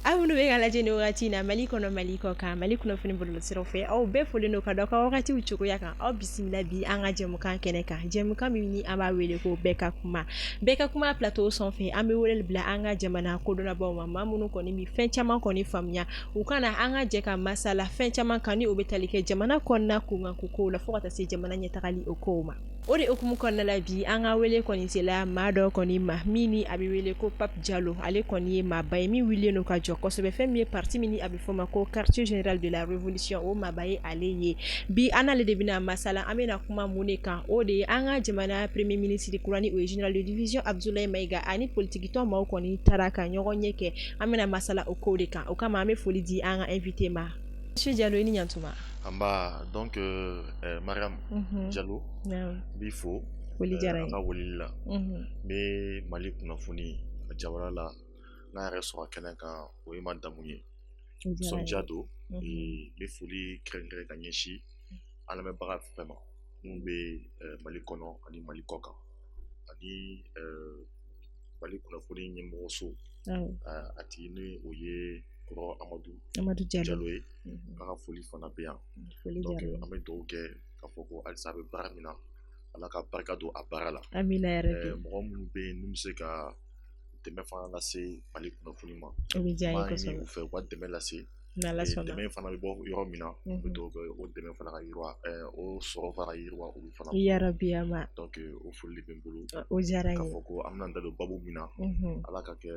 aw minnu bɛ ka lajɛ nin wagati in na Mali kɔnɔ Mali kɔ kan Mali kunnafoni bɔlɔlɔsiraw fɛ aw bɛɛ fɔlen don ka da aw ka wagatiw cogoya kan aw bisimila bi an ka jɛmukan kɛnɛ kan jɛmukan min ni an b'a wele ko bɛɛ ka kuma plateau sanfɛ an bɛ weleli bila an ka jamana kodɔnnabaw ma maa minnu kɔni bɛ fɛn caman kɔni faamuya u kana an ka jɛ ka masala fɛn caman kan ni o bɛ tali kɛ jamana kɔnɔna kunkanko kow la fo ka taa se jamana ɲɛtagali o kow ma o de hukumu kɔnɔna la bi an ka wele kɔni sela maa dɔ kɔni ma min ni a bɛ wele ko Pape Diallo ale kɔni ye maaba ye min wililen don ka jɔ kosɛbɛ fɛn min ye parti min ni a bɛ fɔ ma ko quartier général de la révolution o maaba ye ale ye bi an n'ale de bɛna masala an bɛna kuma mun de kan o de ye an ka jamana premier ministre kura ni o ye général de division Abdoulaye Maiga ani politique tɔn maaw kɔni taara ka ɲɔgɔn ɲɛ kɛ an bɛna masala o kow de kan o kama an bɛ foli di an ka invité ma Monsieur Diallo i ni ɲantuma donc Mariam Diallo b'i fo foli diyara an ka weleli la n bɛ Mali kunnafoni a jawara la n'a yɛrɛ sɔrɔ kɛnɛ kan o ye ma damu ye sɔndiya don n bɛ foli kɛrɛnkɛrɛn ka ɲɛsin an lamɛnbaga bɛɛ ma minnu bɛ Mali kɔnɔ ani Mali kɔ kan ani Mali kunnafoni ɲɛmɔgɔso a tigi ni o ye kɔrɔ Amadu Diallo ye an ka foli fana bɛ yan donc an bɛ dugawu kɛ k'a fɔ ko halisa a bɛ baara min na Ala ka barika don a baara la mɔgɔ minnu bɛ yen n'u bɛ se ka dɛmɛ fana lase Mali kunnafoni ma o bɛ diya n ye kosɛbɛ u fɛ u ka dɛmɛ lase dɛmɛ fana bɛ bɔ yɔrɔ min na u bɛ dugawu kɛ o dɛmɛ fana ka yiriwa o sɔrɔ fana yiriwa olu fana yarabi ama donc o foli de bɛ n bolo o diyara n ye k'a fɔ ko an bɛna n da don babu min na Ala ka kɛ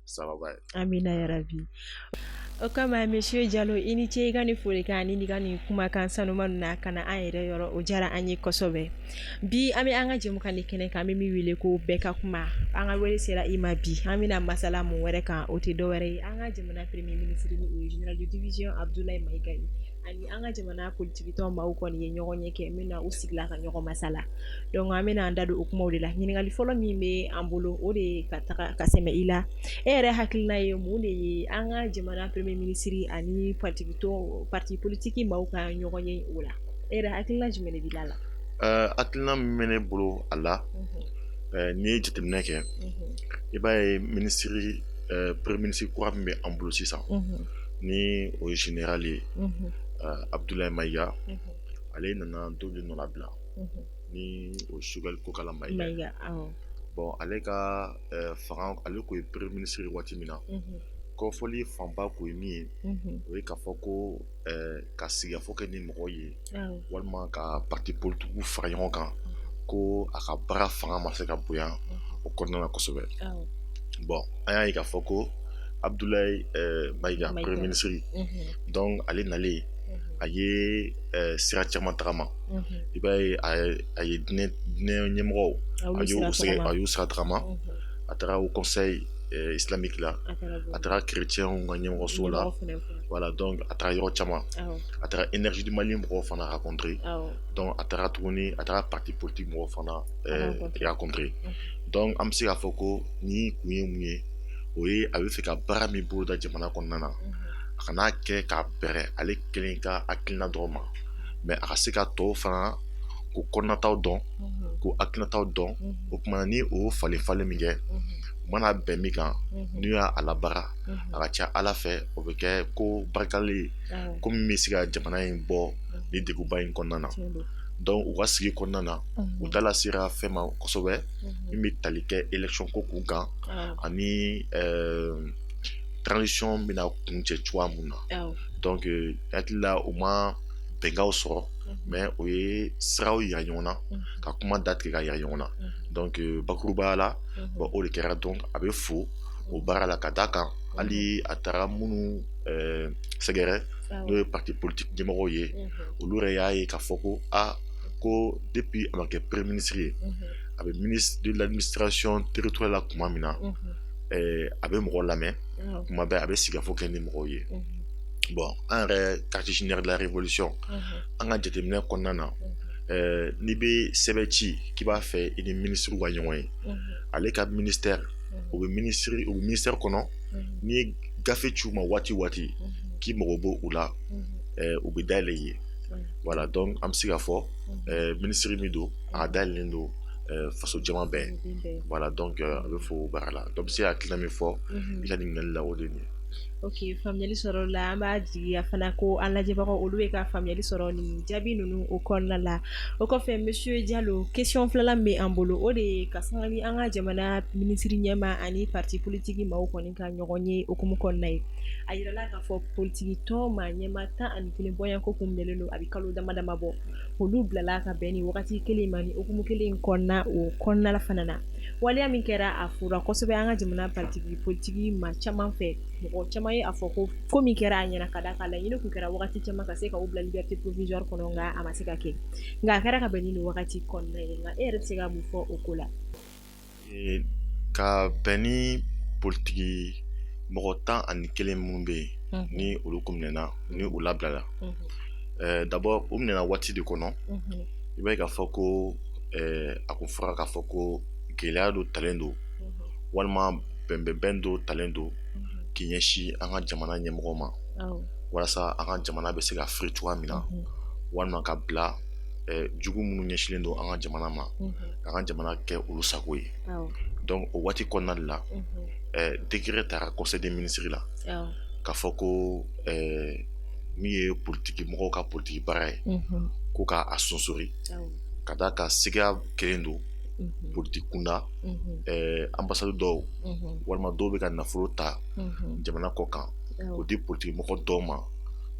sababa ye amina yarabi o kama Monsieur Diallo i ni ce i ka nin folikan ani ka nin kumakan sanuman na ka na an yɛrɛ yɔrɔ o diyara an ye kosɛbɛ bi an bɛ an ka jɛmukan de kɛnɛ kan an bɛ min wele ko bɛɛ ka kuma an ka wele sera i ma bi an bɛna masala mun wɛrɛ kan o tɛ dɔwɛrɛ ye an ka jamana premier ministre ni o ye général de division Abdoulaye Maiga ye ani an ka jamana politique tɔn maaw kɔni ye ɲɔgɔn ɲɛ kɛ min na u sigila ka ɲɔgɔn masala donc an bɛna an da don o kumaw de la ɲininkali fɔlɔ min bɛ an bolo o de ye ka sɛmɛ i la e yɛrɛ hakilina ye mun de ye an ka jamana premier ministre ani parti politique maaw ka ɲɔgɔn ye o la e yɛrɛ hakilina jumɛn de b'i la hakilina min bɛ ne bolo a la n'i ye jateminɛ kɛ i b'a ye premier ministre kura min bɛ an bolo sisan ni o ye général ye Abdoulaye Maiga ale nana dɔ de nɔ labila ni o Choguel Kokala Maiga bon ale ka fanga ale ko ye premier ministre waati min na kɔfɔli fanba ko ye min ye o ye k'a fɔ ko ka sigikafɔ kɛ ni mɔgɔ ye walima ka parti politique fara ɲɔgɔn kan ko a ka baara fanga ma se ka bonya o kɔnɔna na kosɛbɛ bon an y'a ye k'a fɔ ko Abdoulaye Maiga premier ministre donc ale nalen a ye sira caman tagama i b'a ye a ye diinɛ ɲɛmɔgɔw a y'u sira tagama a taara au conseil islamique la a taara chrétienw ka ɲɛmɔgɔso la voilà donc a taara yɔrɔ caman a taara énergie du Mali mɔgɔw fana rencontré donc a taara tuguni a taara parti politique mɔgɔw fana rencontré donc an bɛ se k'a fɔ ko ni kun ye mun ye o ye a bɛ fɛ ka baara min boloda jamana kɔnɔna na a kana kɛ k'a bɛrɛ ale kelen ka hakilina dɔrɔn ma mais a ka se ka tɔw fana k'u kɔnɔnataw dɔn k'u hakilinataw dɔn o kumana ni o falen min kɛ u mana bɛn min kan n'u y'a labaara a ka ca Ala fɛ o bɛ kɛ ko barikalen ye ko min bɛ se ka jamana in bɔ ni degunba in kɔnɔna na donc u ka sigi kɔnɔna na u dala sera fɛn ma kosɛbɛ min bɛ tali kɛ élection ko kun kan ani transition bɛna kuncɛ cogoya mun na donc hakili la u ma bɛnkanw sɔrɔ mais o ye siraw yira ɲɔgɔn na ka kuma datigɛ ka yira ɲɔgɔn na donc bakurubaya la o de kɛra donc a bɛ fo o baara la ka d'a kan hali a taara minnu sɛgɛrɛ n'o ye parti politique ɲɛmɔgɔw ye olu yɛrɛ y'a ye k'a fɔ ko ko depuis a ma kɛ premier ministre ye a bɛ ministre de l'administration territoriale la tuma min na a bɛ mɔgɔw lamɛn kuma bɛɛ a bɛ sigikafɔ kɛ ni mɔgɔw ye bon an yɛrɛ quartier général de la révolution an ka jateminɛ kɔnɔna na n'i bɛ sɛbɛn ci k'i b'a fɛ i ni ministre ka ɲɔgɔn ye ale ka ministère o bɛ ministère kɔnɔ n'i ye gafe ci u ma waati k'i mago b'o u la u bɛ dayɛlɛ i ye voilà donc an bɛ se k'a fɔ ministre min don a dayɛlɛlen don faso jama bɛɛ voilà donc a bɛ fo baara la donc bɛ se ka hakilina min fɔ i ka ɲininkali la o de ye nin ye. Ok, faamuyali sɔrɔ la an b'a jigiya fana ko an lajɛbagaw olu bɛ ka faamuyali sɔrɔ nin jaabi ninnu o kɔnɔna la. O kɔfɛ monsieur Diallo question filanan bɛ an bolo o de ye ka sanga ni an ka jamana minisiri ɲɛma ani parti politique maaw kɔni ka ɲɔgɔn ye okumu kɔnɔna ye. A yirala k'a fɔ politique tɔn maa ɲɛma 11 bɔɲanko kun minɛlen don a bɛ kalo dama dama bɔ. Olu bilala ka bɛn ni wagati kelen ma ni okumu kelen kɔnɔna o kɔnɔna la fana na. Waleya min kɛra a fura kosɛbɛ an ka jamana parti politique maa caman fɛ mɔgɔ caman ye a fɔ ko min kɛra a ɲɛna ka da k'a laɲini kun kɛra wagati caman ka se ka u bila liberté provisoire kɔnɔ nka a ma se ka kɛ nka a kɛra ka bɛn ni nin wagati kɔnɔna ye nka e yɛrɛ bɛ se ka mun fɔ o ko la. Ka bɛn ni politiki mɔgɔ 11 minnu bɛ yen ni olu kun minɛna ni u labilala d'abord u minɛna waati de kɔnɔ i b'a ye k'a fɔ ko a kun fɔra k'a fɔ ko gɛlɛya dɔ talen don walima bɛnbɛnbɛn dɔ talen don k'i ɲɛsin an ka jamana ɲɛmɔgɔ ma walasa an ka jamana bɛ se ka firi cogoya min na walima ka bila jugu minnu ɲɛsinnen don an ka jamana ma ka an ka jamana kɛ olu sago ye donc o waati kɔnɔna de la décret taara conseil des ministres la k'a fɔ ko min ye politiki mɔgɔw ka politiki baara ye ko k'a sonsori ka d'a kan siga kelen don politique kunda ambassade dɔw walima dɔw bɛ ka nafolo ta jamana kɔ kan o di politique mɔgɔ dɔw ma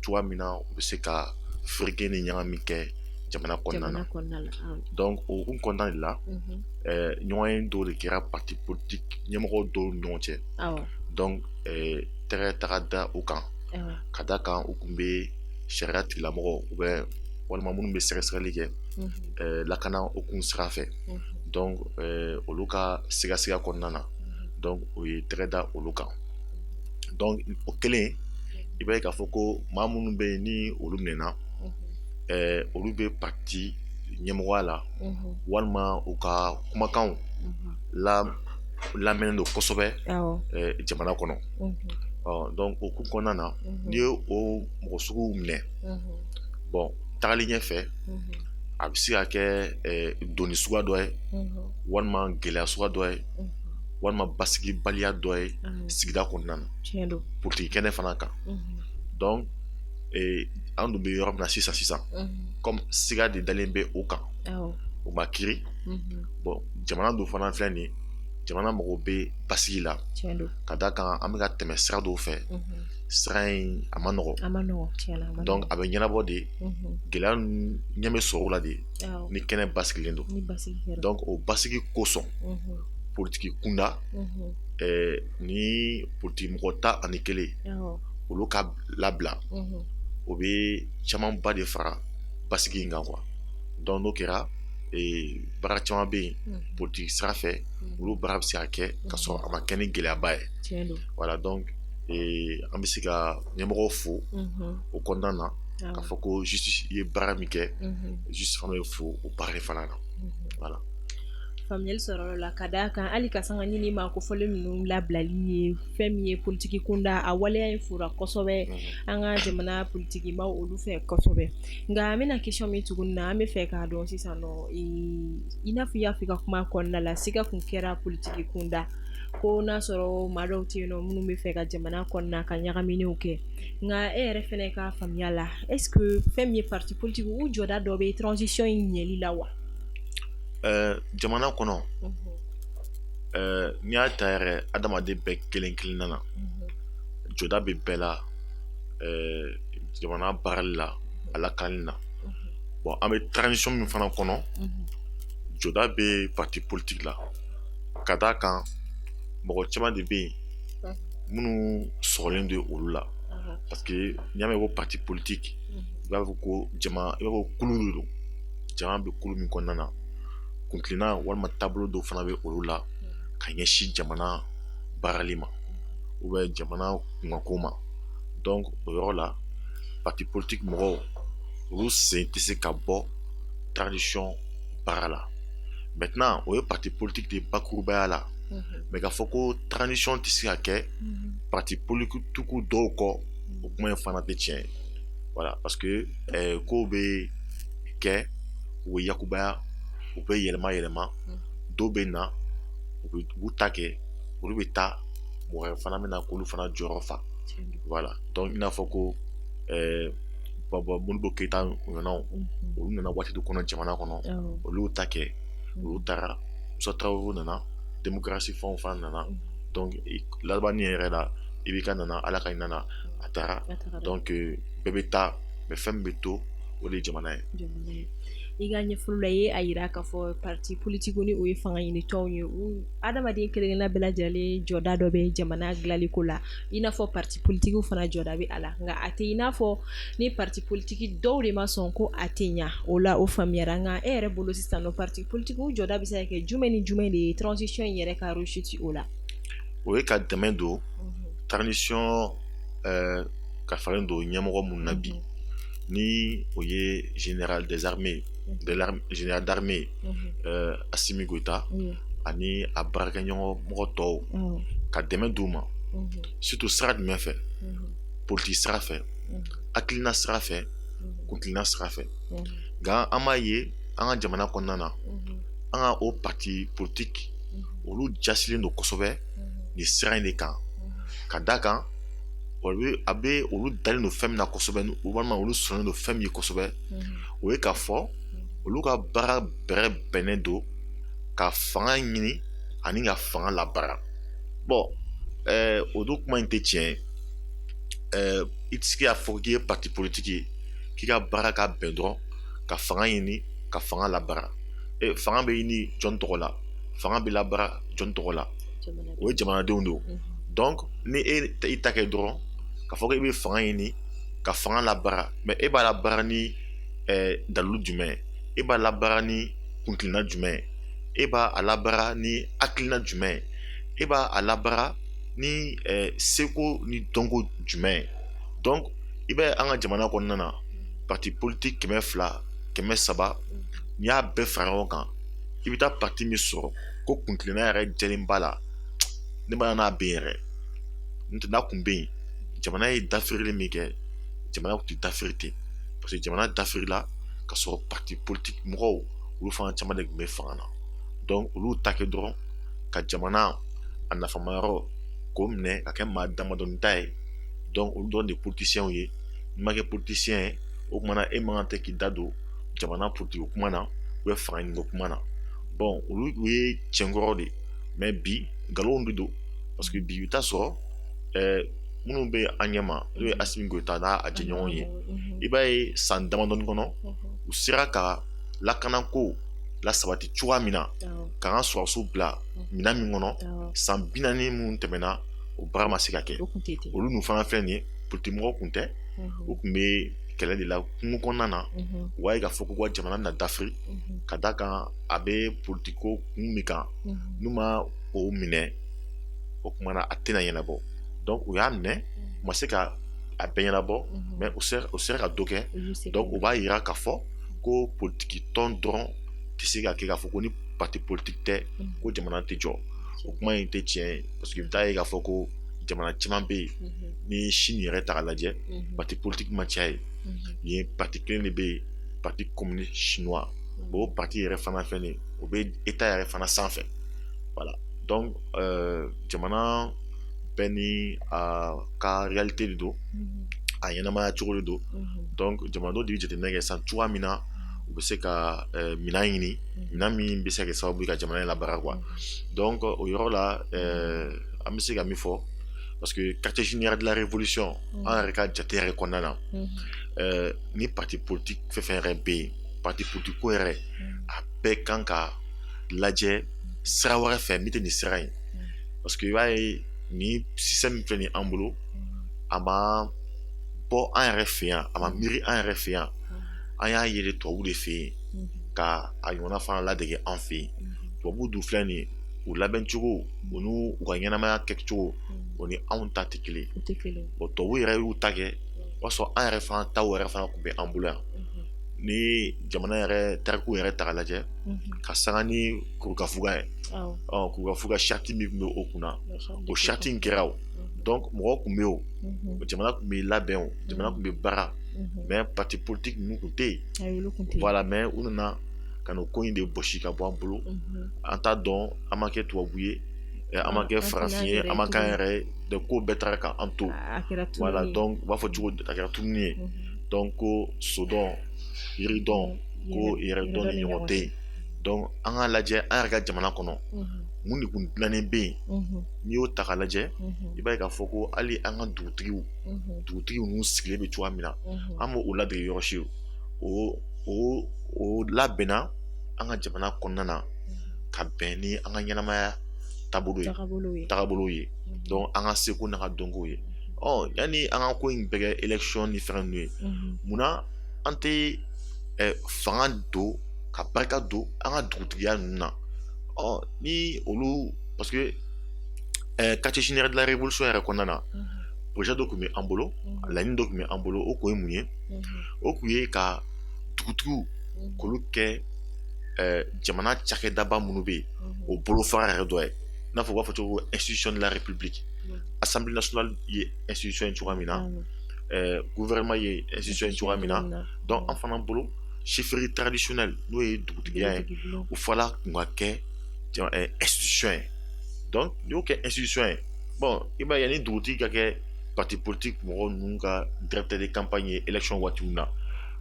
cogoya min na u bɛ se ka fereke ni ɲagami kɛ jamana kɔnɔna na donc o hukumu kɔnɔna de la ɲɔgɔnye dɔw de kɛra parti politique ɲɛmɔgɔ dɔw ni ɲɔgɔn cɛ donc tɛgɛ taga da u kan ka d'a kan u kun bɛ sariya tigilamɔgɔ u bɛ walima minnu bɛ sɛgɛsɛgɛli kɛ lakana hukumu sira fɛ donc olu ka siga kɔnɔna na donc o ye tɛgɛ da olu kan donc o kelen i b'a ye k'a fɔ ko maa minnu bɛ yen ni olu minɛna olu bɛ parti ɲɛmɔgɔya la walima u ka kumakanw lamɛnnen don kosɛbɛ jamana kɔnɔ donc o hukumu kɔnɔna na n'i ye o mɔgɔ suguw minɛ bon tagali ɲɛfɛ a bɛ se ka kɛ doni suguya dɔ ye walima gɛlɛya suguya dɔ ye walima basigibaliya dɔ ye sigida kɔnɔna na politiki kɛnɛ fana kan donc an dun bɛ yɔrɔ min na sisan comme siga de dalen bɛ o kan o ma kiiri bon jamana dun fana filɛ nin ye jamana mago bɛ basigi la ka d'a kan an bɛ ka tɛmɛ sira dɔw fɛ sira in a ma nɔgɔn donc a bɛ ɲɛnabɔ de gɛlɛya ɲɛ bɛ sɔrɔ o la de ni kɛnɛ basigilen don donc o basigi kosɔn politiki kunda ni politiki mɔgɔ 11 olu ka labila o bɛ camanba de fara basigi in kan quoi donc n'o kɛra baara caman bɛ yen politiki sira fɛ olu baara bɛ se ka kɛ ka sɔrɔ a ma kɛ ni gɛlɛyaba ye voilà donc an bɛ se ka ɲɛmɔgɔw fo o kɔnɔna na k'a fɔ ko justice ye baara min kɛ justice fana bɛ fo o baara in fana na voilà. Faamuyali sɔrɔ la ka d'a kan hali ka sanga ɲini ma kofɔlen ninnu labilali ye fɛn min ye politiki kunda a waleya in fora kosɛbɛ an ka jamana politiki maaw olu fɛ kosɛbɛ nka an bɛna question min tuguni na an bɛ fɛ k'a dɔn sisan nɔ i n'a fɔ i y'a fɔ i ka kuma kɔnɔna la siga kun kɛra politiki kunda ko n'a sɔrɔ maa dɔw tɛ yen nɔ minnu bɛ fɛ ka jamana kɔnɔna ka ɲagaminɛw kɛ nka e yɛrɛ fɛnɛ ka faamuya la est-ce que fɛn min ye parti politique u jɔda dɔ bɛ transition in ɲɛli la wa? Jamana kɔnɔ n'i y'a ta yɛrɛ adamaden bɛɛ kelen kelenna na jɔda bɛ bɛɛ la jamana baarali la a lakanali na bon an bɛ transition min fana kɔnɔ jɔda bɛ parti politique la ka d'a kan mɔgɔ caman de bɛ yen minnu sɔgɔlen don olu la parce que n'i y'a mɛn ko parti politique i b'a fɔ ko jama i b'a fɔ kulu de don jama bɛ kulu min kɔnɔna na kuntilenna walima taabolo dɔw fana bɛ olu la ka ɲɛsin jamana baarali ma ou bien jamana kunkanko ma donc o yɔrɔ la parti politique mɔgɔw olu sen tɛ se ka bɔ transition baara la maintenant o ye parti politique de bakurubaya la mais k'a fɔ ko transition tɛ se ka kɛ parti politique dɔw kɔ o kuma in fana tɛ tiɲɛ voilà parce que kow bɛ kɛ u bɛ yakubaya u bɛ yɛlɛma yɛlɛma dɔw bɛ na u b'u ta kɛ olu bɛ taa mɔgɔ wɛrɛ fana bɛ na k'olu fana jɔyɔrɔ fa voilà donc i n'a fɔ ko Modibo Keyita ɲɔgɔnnaw olu nana waati dɔ kɔnɔ jamana kɔnɔ olu y'u ta kɛ olu taara Musa Tarawele nana démocratie fɛnw fana nana donc labanni yɛrɛ la IBK nana Ala ka nana a taara donc bɛɛ bɛ taa mais fɛn min bɛ to o de ye jamana ye. I ka ɲɛfɔli la i ye a yira k'a fɔ parti politique ni o ye fanga ɲini tɔnw ye adamaden kelen-kelenna bɛɛ lajɛlen jɔda dɔ bɛ jamana dilanliko la i n'a fɔ parti politique fana jɔda bɛ a la nka a tɛ i n'a fɔ ni parti politique dɔw de ma sɔn ko a tɛ ɲa o la o faamuyara nka e yɛrɛ bolo sisan nɔ parti politique jɔda bɛ se ka kɛ jumɛn ni jumɛn de ye transition in yɛrɛ ka réussite o la. O ye ka dɛmɛ don transition ka falen don ɲɛmɔgɔ minnu na bi ni o ye général des armées général d'armée Assimi Goïta ani a baarakɛɲɔgɔn mɔgɔ tɔw ka dɛmɛ d'u ma surtout sira jumɛn fɛ politique sira fɛ hakilina sira fɛ kuntilenna sira fɛ nka an b'a ye an ka jamana kɔnɔna na an ka o parti politique olu jasilen don kosɛbɛ nin sira in de kan ka d'a kan a bɛ olu dalen don fɛn min na kosɛbɛ walima olu sɔnnen don fɛn min ye kosɛbɛ o ye k'a fɔ olu ka baara bɛrɛ bɛnnen don ka fanga ɲini ani ka fanga labaara bon o don kuma in tɛ tiɲɛ i tɛ se k'a fɔ k'i ye parti politique ye k'i ka baara ka bɛn dɔrɔn ka fanga ɲini ka fanga labaara fanga bɛ ɲini jɔn tɔgɔ la fanga bɛ labaara jɔn tɔgɔ la o ye jamanadenw don donc ni i ta kɛ dɔrɔn k'a fɔ k'i bɛ fanga ɲini ka fanga labaara mais e b'a labaara ni dalilu jumɛn e b'a labaara ni kuntilenna jumɛn e b'a labaara ni hakilina jumɛn e b'a labaara ni seko ni dɔnko jumɛn donc i bɛ an ka jamana kɔnɔna na parti politique 200 300 n'i y'a bɛɛ fara ɲɔgɔn kan i bɛ taa parti min sɔrɔ ko kuntilenna yɛrɛ jɛlen b'a la ne b'a n'a bɛ yen yɛrɛ n'o tɛ n'a kun bɛ yen jamana ye dafirili min kɛ jamana tun tɛ dafiri ten parce que jamana dafirila ka sɔrɔ parti politique mɔgɔw olu fana caman de tun bɛ fanga na donc olu ta kɛ dɔrɔn ka jamana a nafamayɔrɔ k'o minɛ ka kɛ maa damadɔni ta ye donc olu dɔrɔn de ye politicien ye n'i ma kɛ politicien ye o kumana e man kan tɛ k'i da don jamana politique kuma na ou fanga ɲiniko kuma na bon olu ye cɛnkɔrɔ de mais bi nkalonw de don parce que bi i bɛ taa sɔrɔ minnu bɛ an ɲɛma n'o ye Assimi Goïta n'a jɛɲɔgɔnw ye i b'a ye san damadɔni kɔnɔ u sera ka lakanako lasabati cogoya min na k'an ka sɔrɔsiw bila minɛn min kɔnɔ san 40 minnu tɛmɛna o baara ma se ka kɛ olu n'u fana filɛ nin ye politique mɔgɔ kun tɛ u kun bɛ kɛlɛ de la kungo kɔnɔna na u b'a ye k'a fɔ ko jamana na dafiri ka d'a kan a bɛ politiko kun min kan n'u ma o minɛ o kumana a tɛna ɲɛnabɔ donc u y'a minɛ u ma se ka a bɛɛ ɲɛnabɔ mais u sera ka dɔ kɛ donc u b'a yira k'a fɔ ko politiki tɔn dɔrɔn tɛ se ka kɛ k'a fɔ ko ni parti politique tɛ ko jamana tɛ jɔ o kuma in tɛ tiɲɛ ye parce que i bɛ taa ye k'a fɔ ko jamana caman bɛ yen ni Chine yɛrɛ ta k'a lajɛ parti politique ma caya ye yen parti kelen de bɛ yen parti communiste chinois o parti yɛrɛ fana filɛ nin ye o bɛ état yɛrɛ fana sanfɛ voilà donc jamana bɛɛ ni a ka réalité de don a ɲɛnamaya cogo de don donc jamanadenw de bɛ jateminɛ kɛ san cogoya min na u bɛ se ka minɛn ɲini minɛn min bɛ se ka kɛ sababu ye ka jamana in labaara quoi donc o yɔrɔ la an bɛ se ka min fɔ parce que quartier général de la révolution an yɛrɛ ka jate yɛrɛ kɔnɔna na ni parti politique fɛn fɛn yɛrɛ bɛ yen parti politique ko yɛrɛ a bɛɛ kan ka lajɛ sira wɛrɛ fɛ min tɛ nin sira in parce que i b'a ye ni système min filɛ nin an bolo a ma bɔ an yɛrɛ fɛ yan a ma miiri an yɛrɛ fɛ yan an y'a ye tubabuw de fɛ yen ka a ɲɔgɔnna fana ladege an fɛ yen tubabuw dun filɛ nin ye u labɛn cogo u n'u ka ɲɛnamaya kɛcogo o ni anw ta tɛ kelen ye bon tubabuw yɛrɛ y'u ta kɛ o b'a sɔrɔ an yɛrɛ fana taw yɛrɛ fana tun bɛ an bolo yan ni jamana yɛrɛ tariku yɛrɛ ta k'a lajɛ ka sanga ni kurukafuga ye kurukafuga charte min tun bɛ o kunna o charte in kɛra o donc mɔgɔw tun bɛ yen o jamana tun bɛ labɛn o jamana tun bɛ baara mais parti politique ninnu tun tɛ yen voilà mais u nana ka n'o ko in de bɔsi ka bɔ an bolo an t'a dɔn an ma kɛ tubabu ye an ma kɛ farafin ye an ma k'an yɛrɛ de ko bɛɛ taara k'an to voilà donc u b'a fɔ cogo a kɛra tununi ye donc ko sodɔn yiridɔn ko yɛrɛdɔn ni ɲɔgɔn tɛ yen donc an k'a lajɛ an yɛrɛ ka jamana kɔnɔ mun de kun dilannen bɛ yen n'i y'o ta k'a lajɛ i b'a ye k'a fɔ ko hali an ka dugutigiw n'u sigilen bɛ cogoya min na an b'o ladege yɔrɔ si o labɛnna an ka jamana kɔnɔna na ka bɛn ni an ka ɲɛnamaya tagabolo ye donc an ka seko n'an ka dɔnko ye yanni an ka ko in bɛɛ kɛ élection ni fɛn ninnu ye munna an tɛ fanga don ka barika don an ka dugutigiya ninnu na ni olu parce que quartier général de la révolution yɛrɛ kɔnɔna na projet dɔ tun bɛ an bolo laɲini dɔ tun bɛ an bolo o kun ye mun ye o kun ye ka dugutigiw k'olu kɛ jamana cakɛdaba minnu bɛ yen o bolofara yɛrɛ dɔ ye i n'a fɔ u b'a fɔ cogo ko institution de la république assemblée nationale ye institution ye cogoya min na gouvernement ye institution ye cogoya min na donc an fana bolo chefferie traditionnelle n'o ye dugutigiya ye o fɔla kun ka kɛ institution ye donc n'i y'o kɛ institution ye bon i b'a ye ni dugutigi ka kɛ parti politique mɔgɔw ninnu ka directeur de campagne ye élection waatiw na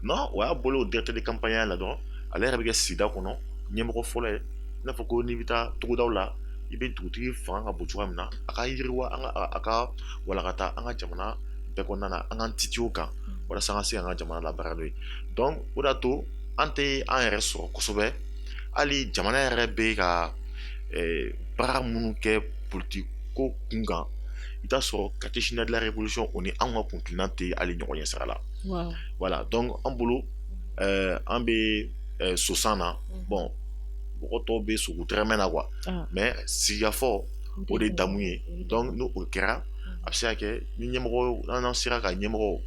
non o y'a bolo o directeur de campagne la dɔrɔn ale yɛrɛ bɛ kɛ sigida kɔnɔ ɲɛmɔgɔ fɔlɔ ye i n'a fɔ ko n'i bɛ taa togodaw la i bɛ dugutigi fanga ka bon cogoya min na a ka yiriwa a ka walakata an ka jamana bɛɛ kɔnɔna na an k'an titi o kan walasa an ka se an ka jamana labaara n'o ye donc o de y'a to an tɛ an yɛrɛ sɔrɔ kosɛbɛ hali jamana yɛrɛ bɛ ka baara minnu kɛ politique ko kun kan i t'a sɔrɔ quartier général de la révolution o ni an ka kuntilenna tɛ hali ɲɔgɔn ɲɛ sira la voilà donc an bolo an bɛ sosan na bon mɔgɔ tɔw bɛ sogo tɛrɛmɛ na quoi mais sigikafɔ o de damu ye donc n'o kɛra a bɛ se ka kɛ ni ɲɛmɔgɔ n'an sera ka ɲɛmɔgɔw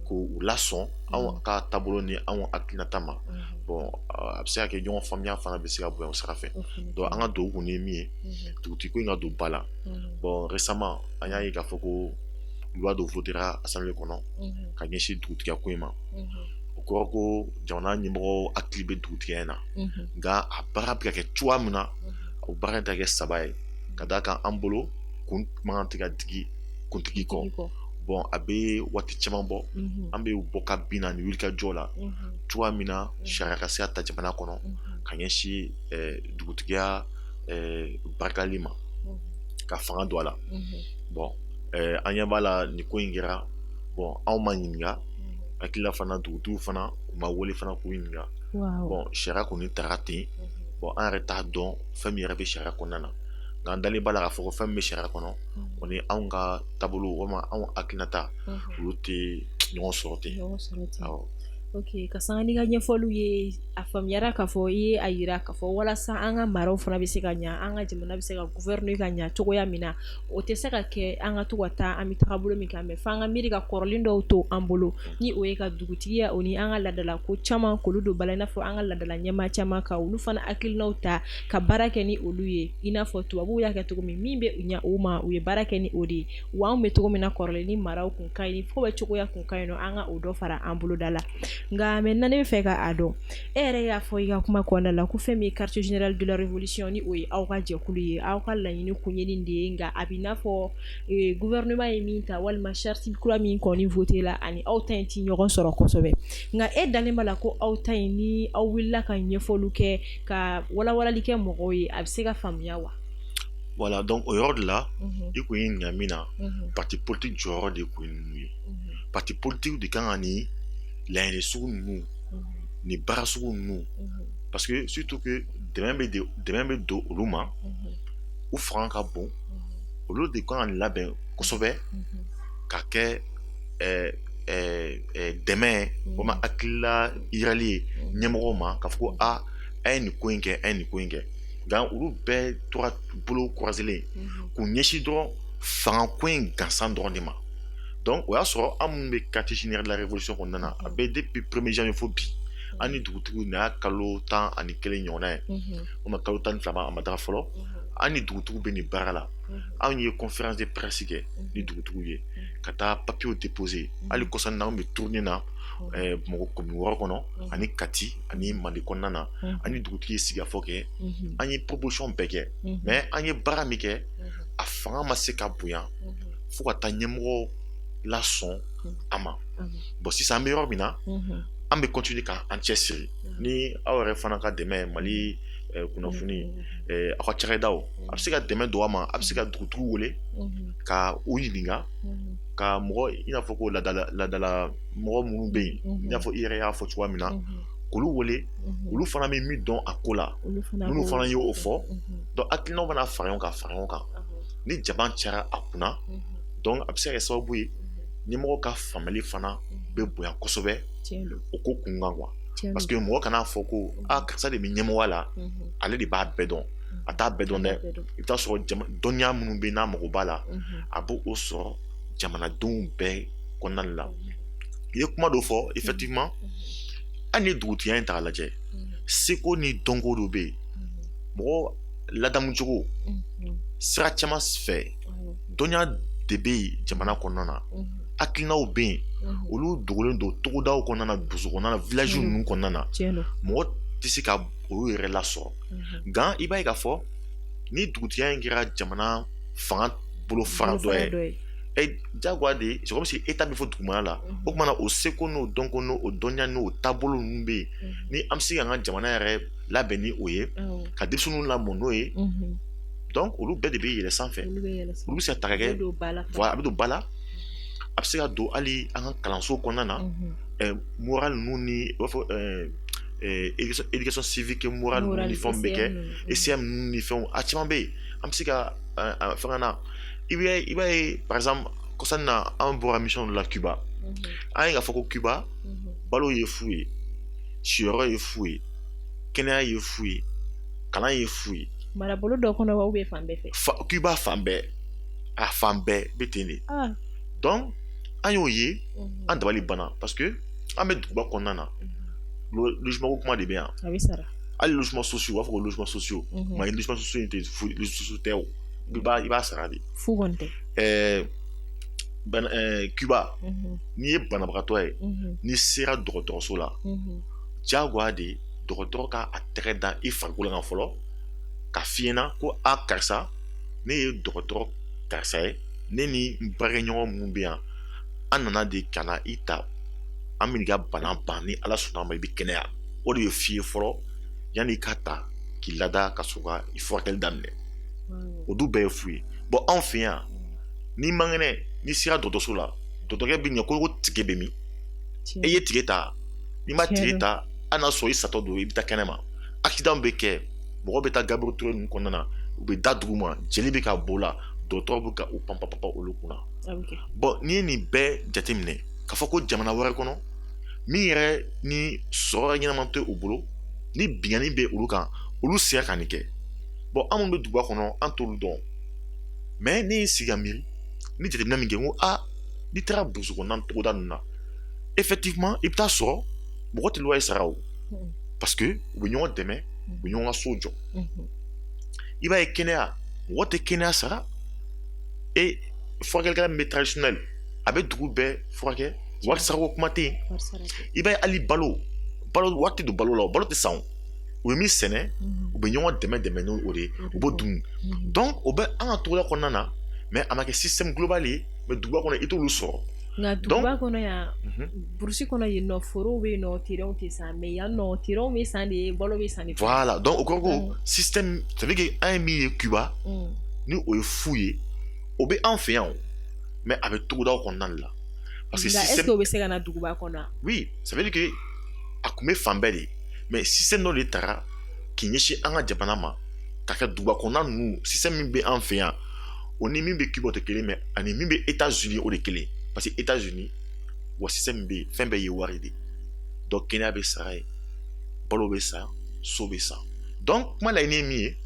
k'u lasɔn anw ka taabolo ni anw hakilinata ma bon a bɛ se ka kɛ ɲɔgɔn faamuya fana bɛ se ka bonya o sira fɛ donc an ka dugawu kun ye min ye dugutigi ko in ka don ba la bon récemment an y'a ye k'a fɔ ko loi dɔ votera assemblée kɔnɔ ka ɲɛsin dugutigiya ko in ma o kɔrɔ ko jamana ɲɛmɔgɔ hakili bɛ dugutigiya in na nka a baara bɛ ka kɛ cogoya min na o baara in tɛ kɛ saba ye ka d'a kan an bolo kun man tɛ ka digi kuntigi kɔ bon a bɛ waati caman bɔ an bɛ bɔ ka bin na ni wulikajɔ la cogoya min na sariya ka se ka ta jamana kɔnɔ ka ɲɛsin dugutigiya barikali ma ka fanga don a la bon an ɲɛ b'a la nin ko in kɛra bon anw ma ɲininka hakilila fana dugutigiw fana u ma wele fana k'u ɲininka bon sariya kɔni taara ten bon an yɛrɛ t'a dɔn fɛn min yɛrɛ bɛ sariya kɔnɔna na nka an dalen b'a la k'a fɔ ko fɛn min bɛ sariya kɔnɔ o ni anw ka taabolo walima anw hakilinata olu tɛ ɲɔgɔn sɔrɔ ten awɔ. Ok, ka sanga n'i ka ɲɛfɔliw ye a faamuyara k'a fɔ i ye a yira k'a fɔ walasa an ka maraw fana bɛ se ka ɲa an ka jamana bɛ se ka gouverner ka ɲa cogoya min na o tɛ se ka kɛ an ka to ka taa an bɛ tagabolo min kan mɛ f'an ka miiri ka kɔrɔlen dɔw to an bolo ni o ye ka dugutigiya o ni an ka ladala ko caman k'olu don ba la i n'a fɔ an ka ladala ɲɛmaa caman ka olu fana hakilinaw ta ka baara kɛ ni olu ye i n'a fɔ tubabuw y'a kɛ cogo min bɛ ɲa o ma u ye baara kɛ ni o de ye wa anw bɛ cogo min na kɔrɔlen ni maraw kun ka ɲi ni fo bɛ cogoya kun ka ɲi nɔ an ka o dɔ fara an boloda la nka maintenant ne bɛ fɛ ka a dɔn e yɛrɛ y'a fɔ i ka kuma kɔnɔna la ko fɛn min ye quartier général de la révolution ni o ye aw ka jɛkulu ye aw ka laɲini kun ye nin de ye nka a bɛ i n'a fɔ gouvernement ye min ta walima charte kura min kɔni voté la ani aw ta in ti ɲɔgɔn sɔrɔ kosɛbɛ nka e dalen b'a la ko aw ta in ni aw wulila ka ɲɛfɔliw kɛ ka walawalali kɛ mɔgɔw ye a bɛ se ka faamuya wa. Voilà donc o yɔrɔ de la i kun ye ɲininka min na parti politique jɔyɔrɔ de kun ye ninnu ye parti politique de kan ka nin laɲini sugu ninnu ni baara sugu ninnu parce que surtout que dɛmɛ bɛ don olu ma u fanga ka bon olu de kan ka nin labɛn kosɛbɛ ka kɛ dɛmɛ walima hakilila yirali ye ɲɛmɔgɔw ma k'a fɔ ko a ye nin ko in kɛ a ye nin ko in kɛ nka olu bɛɛ tora bolo kɔrɔsilen k'u ɲɛsin dɔrɔn fanga ko in gansan dɔrɔn de ma donc o y'a sɔrɔ an minnu bɛ quartier général de la révolution kɔnɔna na a bɛ depuis 1er janvier fo bi an ni dugutigiw nin y'a kalo 11 ɲɔgɔnna ye walima kalo 12 a ma daga fɔlɔ an ni dugutigiw bɛ nin baara la anw ye conférence de presse kɛ ni dugutigiw ye ka taa papier déposer hali kɔsɔn na anw bɛ tourner na Bamakɔ commune wɔɔrɔ kɔnɔ ani Kati ani Mande kɔnɔna na ani dugutigi ye sigikafɔ kɛ an ye proposition bɛɛ kɛ mais an ye baara min kɛ a fanga ma se ka bonya fo ka taa ɲɛmɔgɔ lasɔn a ma bon sisan an bɛ yɔrɔ min na an bɛ continuer ka an cɛsiri ni aw yɛrɛ fana ka dɛmɛ Mali kunnafoni aw ka cakɛdaw a bɛ se ka dɛmɛ don a ma a bɛ se ka dugutigi wele ka u ɲininka ka mɔgɔ i n'a fɔ ko ladala mɔgɔ minnu bɛ yen i n'a fɔ i yɛrɛ y'a fɔ cogoya min na k'olu wele olu fana bɛ min dɔn a ko la minnu fana y'o fɔ donc hakilinaw mana fara ɲɔgɔn kan ni jama cayara a kunna donc a bɛ se ka kɛ sababu ye ɲɛmɔgɔ ka faamuyali fana bɛ bonya kosɛbɛ o ko kun kan quoi parce que mɔgɔ kana fɔ ko karisa de bɛ ɲɛmɔgɔya la ale de b'a bɛɛ dɔn a t'a bɛɛ dɔn dɛ i bɛ taa sɔrɔ dɔnniya minnu bɛ yen n'a mago b'a la a b'o sɔrɔ jamanadenw bɛɛ kɔnɔna la i ye kuma dɔ fɔ effectivement hali ni dugutigiya in ta k'a lajɛ seko ni dɔnko dɔ bɛ yen mɔgɔ ladamu cogo sira caman fɛ dɔnniya de bɛ yen jamana kɔnɔna na hakilinaw bɛ yen olu dogolen don togodaw kɔnɔna na burusi kɔnɔna na village ninnu kɔnɔna na mɔgɔ tɛ se ka olu yɛrɛ lasɔrɔ nka i b'a ye k'a fɔ ni dugutigiya in kɛra jamana fanga bolo fara dɔ ye jagoya de c'est comme si état bɛ fɔ dugumana la o kumana o seko n'o dɔnko n'o dɔnniya n'o taabolo ninnu bɛ yen ni an bɛ se k'an ka jamana yɛrɛ labɛn ni o ye ka denmisɛnninw lamɔ n'o ye donc olu bɛɛ de bɛ yɛlɛn sanfɛ olu bɛ se ka ta ka kɛ a bɛ don ba la a bɛ se ka don hali an ka kalanso kɔnɔna na moral ninnu ni i b'a fɔ éducation civique morale ninnu ni fɛnw bɛ kɛ ECM ninnu ni fɛnw a caman bɛ yen an bɛ se ka fɛngɛ na i b'a ye par exemple kɔsani na an bɔra mission dɔ la Cuba an ye k'a fɔ ko Cuba balo ye fu ye siyɔrɔ ye fu ye kɛnɛya ye fu ye kalan ye fu ye marabolo dɔ kɔnɔ wa bɛ fan bɛɛ fɛ Cuba fan bɛɛ a fan bɛɛ bɛ ten de donc an y'o ye an dabali banna parce que an bɛ duguba kɔnɔna na logement ko kuma de bɛ yan hali logement sociaux u b'a fɔ ko logement sociaux mais logement sociaux in tɛ logement sociaux tɛ o i b'a sara de fu kɔni tɛ Cuba n'i ye banabagatɔ ye n'i sera dɔgɔtɔrɔso la diyagoya de dɔgɔtɔrɔ ka a tɛgɛ da i farikolo kan fɔlɔ ka f'i ɲɛna ko karisa ne ye dɔgɔtɔrɔ karisa ye ne ni n baarakɛɲɔgɔn minnu bɛ yan an nana de ka na i ta an bɛ n'i ka bana ban ni ala sɔnna a ma i bɛ kɛnɛya o de ye f'i ye fɔlɔ yanni i ka ta k'i lada ka sɔrɔ ka i furakɛli daminɛ o dun bɛɛ ye fu ye bon anw fɛ yan n'i man kɛnɛ n'i sera dɔgɔtɔrɔso la dɔgɔtɔrɔkɛ bɛ ɲɛ ko tige bɛ min e ye tige ta n'i ma tige ta hali n'a sɔrɔ i satɔ don i bɛ taa kɛnɛma accident bɛ kɛ mɔgɔ bɛ taa Gabriel Touré ninnu kɔnɔna na u bɛ da dugu ma jeli bɛ ka bɔ o la dɔgɔtɔrɔ bɛ ka u panpa olu kunna bon n'i ye nin bɛɛ jateminɛ k'a fɔ ko jamana wɛrɛ kɔnɔ min yɛrɛ ni sɔrɔ ɲɛnama tɛ u bolo ni binganni bɛ olu kan olu sera ka nin kɛ bon an minnu bɛ duguba kɔnɔ an t'olu dɔn mais ne ye sigi ka miiri ni jateminɛ min kɛ n ko n'i taara burusi kɔnɔna togoda ninnu na effectivement i bɛ taa sɔrɔ mɔgɔ tɛ loyer sara o parce que u bɛ ɲɔgɔn dɛmɛ u bɛ ɲɔgɔn ka so jɔ i b'a ye kɛnɛya mɔgɔ tɛ kɛnɛya sara furakɛlikɛla min bɛ traditionnel a bɛ dugu bɛɛ furakɛ wari sarako kuma tɛ yen i b'a ye hali balo wari tɛ don balo la o balo tɛ san o u bɛ min sɛnɛ u bɛ ɲɔgɔn dɛmɛ n'o de ye u b'o dun donc o bɛ an ka togoda kɔnɔna na mais a ma kɛ système global ye mais duguba kɔnɔ i t'olu sɔrɔ nka duguba kɔnɔ yan burusi kɔnɔ yen nɔ forow bɛ yen nɔ terrainw tɛ san mais yan nɔ terrainw bɛ san de balo bɛ san de voilà donc o kɔrɔ ko système ça veut dire an ye min ye Cuba ni o ye fu ye o bɛ an fɛ yan o mais a bɛ togodaw kɔnɔna de la parce que est-ce que o bɛ se ka na duguba kɔnɔ oui ça veut dire que a tun bɛ fan bɛɛ de mais système dɔ de taara k'i ɲɛsin an ka jamana ma ka kɛ duguba kɔnɔna ninnu système min bɛ an fɛ yan o ni min bɛ Cuba o tɛ kelen mais ani min bɛ États-Unis o de kelen parce que États-Unis wa système bɛ yen fɛn bɛɛ ye wari de donc kɛnɛya bɛ sara yen balo bɛ san so bɛ san donc kuma laɲini ye min ye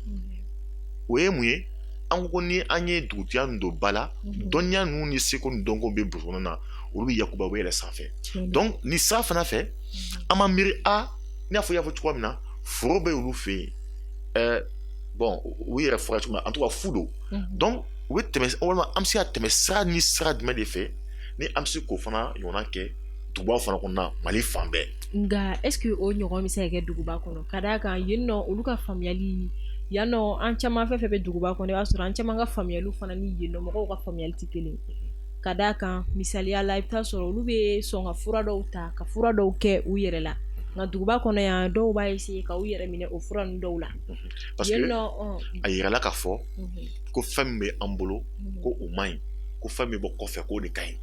o ye mun ye an ko ni an ye dugutigiya ninnu don ba la dɔnniya ninnu ni seko ni dɔnko bɛ burusi kɔnɔna na olu bɛ yakuba u bɛ yɛlɛn sanfɛ donc nin sira fana fɛ an ma miiri n'a fɔ i y'a fɔ cogoya min na foro bɛ olu fɛ yen bon u yɛrɛ fɔra cogo min na en tout cas fu don donc u bɛ tɛmɛ walima an bɛ se ka tɛmɛ sira ni sira jumɛn de fɛ ni an bɛ se k'o fana ɲɔgɔnna kɛ dugubaw fana kɔnɔna Mali fan bɛɛ. Nga est-ce que o ɲɔgɔn bɛ se ka kɛ duguba kɔnɔ ka d'a kan yen nɔ olu ka faamuyali yan nɔ an caman fɛn fɛn bɛ duguba kɔnɔ i b'a sɔrɔ an caman ka faamuyaliw fana ni yen nɔ mɔgɔw ka faamuyali tɛ kelen ka d'a kan misaliya la i bɛ taa sɔrɔ olu bɛ sɔn ka fura dɔw ta ka fura dɔw kɛ u yɛrɛ la nka duguba kɔnɔ yan dɔw b'a essayer ka u yɛrɛ minɛ o fura ninnu dɔw la. Parce que a yirala k'a fɔ ko fɛn min bɛ an bolo ko o man ɲi ko fɛn min bɛ bɔ kɔfɛ k'o de ka ɲi.